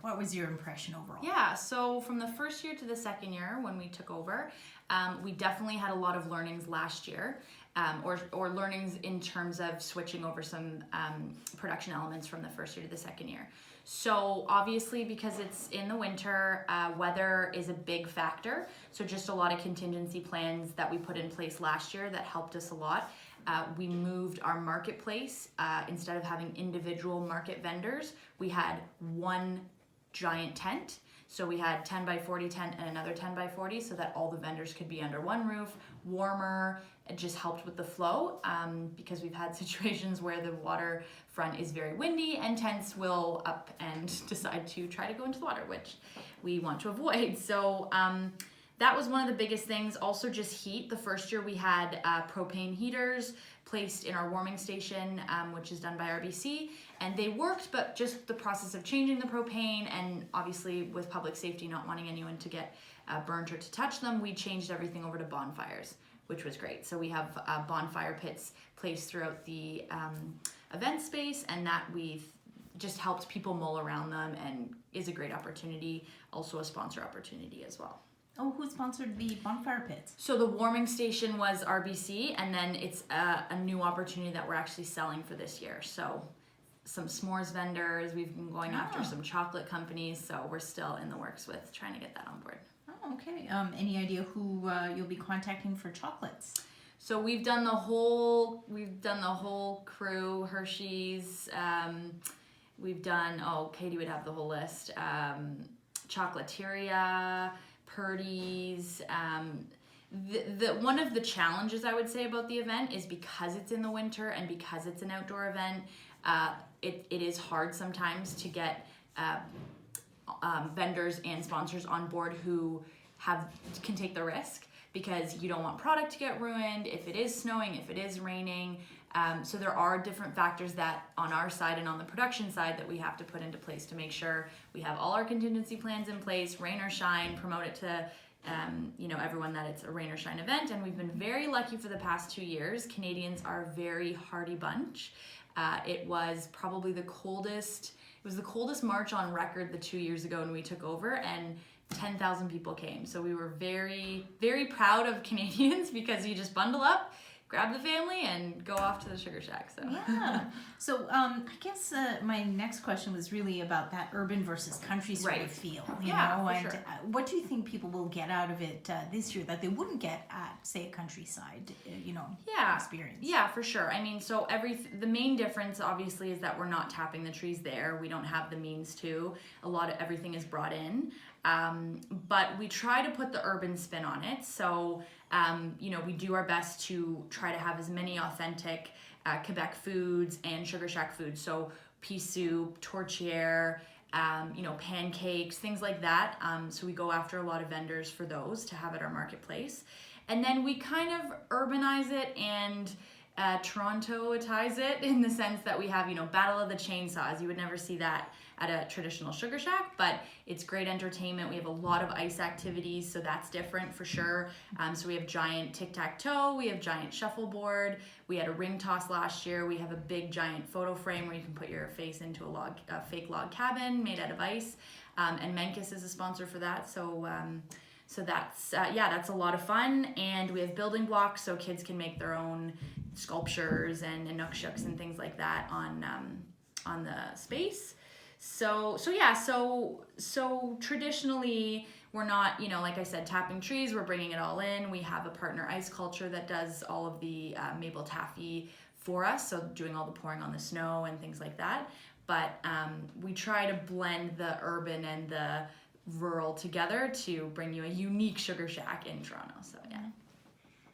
What was your impression overall? Yeah, so from the first year to the second year when we took over, we definitely had a lot of learnings last year, or learnings in terms of switching over some production elements from the first year to the second year. So obviously, because it's in the winter, weather is a big factor. So just a lot of contingency plans that we put in place last year that helped us a lot. We moved our marketplace. Instead of having individual market vendors, we had one giant tent. So we had 10 by 40 tent and another 10 by 40 so that all the vendors could be under one roof, warmer. It just helped with the flow, because we've had situations where the waterfront is very windy and tents will up and decide to try to go into the water, which we want to avoid. So that was one of the biggest things. Also just heat. The first year we had propane heaters placed in our warming station, which is done by RBC, and they worked, but just the process of changing the propane, and obviously with public safety not wanting anyone to get burnt or to touch them, we changed everything over to bonfires, which was great. So we have bonfire pits placed throughout the event space, and that we've just helped people mull around them and is a great opportunity, also a sponsor opportunity as well. Oh, who sponsored the bonfire pits? So the warming station was RBC, and then it's a new opportunity that we're actually selling for this year. So some s'mores vendors, we've been going after some chocolate companies, so we're still in the works with trying to get that on board. Oh, okay. Any idea who you'll be contacting for chocolates? So we've done the whole crew, Hershey's, we've done, Katie would have the whole list, Chocolateria, Purdy's. One of the challenges I would say about the event is because it's in the winter and because it's an outdoor event, it is hard sometimes to get vendors and sponsors on board who can take the risk, because you don't want product to get ruined if it is snowing, if it is raining. So there are different factors that on our side and on the production side that we have to put into place to make sure we have all our contingency plans in place, rain or shine, promote it to everyone that it's a rain or shine event. And we've been very lucky for the past 2 years. Canadians are a very hardy bunch. It was probably the coldest March on record the 2 years ago when we took over, and 10,000 people came. So we were very, very proud of Canadians because you just bundle up, grab the family, and go off to the Sugar Shack. So yeah. So I guess my next question was really about that urban versus country sort of feel, you know. For and sure. What do you think people will get out of it this year that they wouldn't get at, say, a countryside, experience? Yeah, for sure. I mean, so the main difference obviously is that we're not tapping the trees there. We don't have the means to. Everything is brought in. But we try to put the urban spin on it. So, we do our best to try to have as many authentic Quebec foods and Sugar Shack foods. So pea soup, tourtière, pancakes, things like that. So we go after a lot of vendors for those to have at our marketplace. And then we kind of urbanize it and Torontoitize it in the sense that we have, Battle of the Chainsaws. You would never see that at a traditional Sugar Shack, but it's great entertainment. We have a lot of ice activities, so that's different for sure. So we have giant tic-tac-toe, we have giant shuffleboard, we had a ring toss last year, we have a big giant photo frame where you can put your face into a fake log cabin made out of ice, and Menkes is a sponsor for that. So that's a lot of fun, and we have building blocks so kids can make their own sculptures and nookshuks and things like that on the space. So traditionally we're not, like I said, tapping trees. We're bringing it all in. We have a partner, Ice Culture, that does all of the maple taffy for us, so doing all the pouring on the snow and things like that. But we try to blend the urban and the rural together to bring you a unique Sugar Shack in Toronto. So yeah.